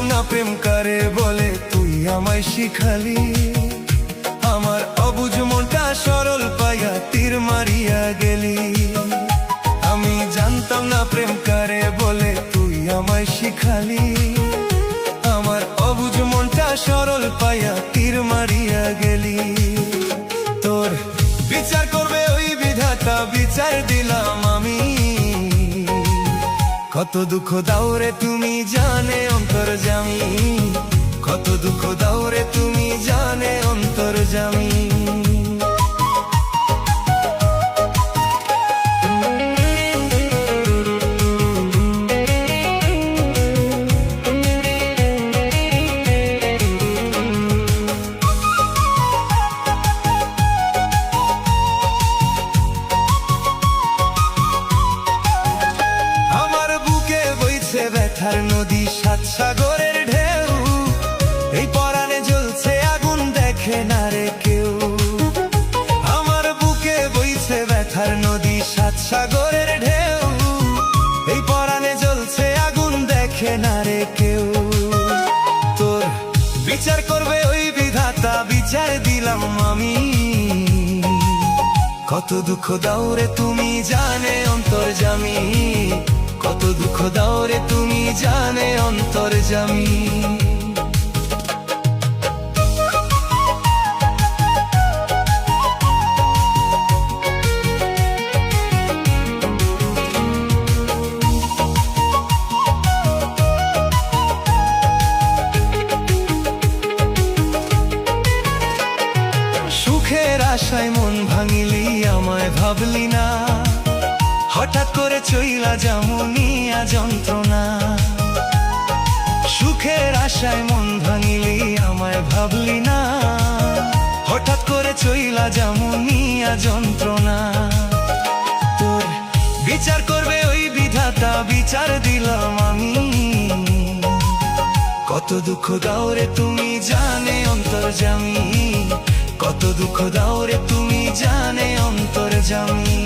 জানতাম না প্রেম কারে বলে, তুই আমায় শিখালি। আমার অবুঝ মনটা সরল পাইয়া তীর মারিয়া গেলি। আমি জানতাম না প্রেম কারে বলে, তুই আমায় শিখালি। আমার অবুঝ মনটা সরল পাইয়া তীর মারিয়া গেলি। তোর বিচার করবে ওই বিধাতা, বিচার দিলাম আমি। কত দুঃখ দাও রে তুমি জানে অন্তর্যামী, কত দুঃখ দাও রে তুমি জানে অন্তর্যামী। ব্যথার নদী সাত সাগরের ঢেউ, এই পরাণে জ্বলছে আগুন দেখে না রে কেউ। আমার বুকে বইছে ব্যথার নদী সাত সাগরের ঢেউ, এই পরাণে জ্বলছে আগুন দেখে না রে কেউ। তোর বিচার করবে ওই বিধাতা, বিচার দিলাম আমি। কত দুঃখ দাও রে তুমি জানে অন্তর্যামী, কত দুঃখ দাও রে তুমি জানে অন্তর্যামী। সুখের আশায় মন ভাঙিলি, আমায় ভাবলি না। হঠাৎ করে চইলা যামুনিয়া যন্ত্রণা। সুখের আশায় মন ভাঙিলি, আমায় ভাবলি না। হঠাৎ করে চইলা যামুনিয়া যন্ত্রণা। তোর বিচার করবে ওই বিধাতা, বিচার দিলাম আমি। কত দুঃখ দাও রে তুমি জানে অন্তর্যামী, কত দুঃখ দাও রে তুমি জানে অন্তর্যামী।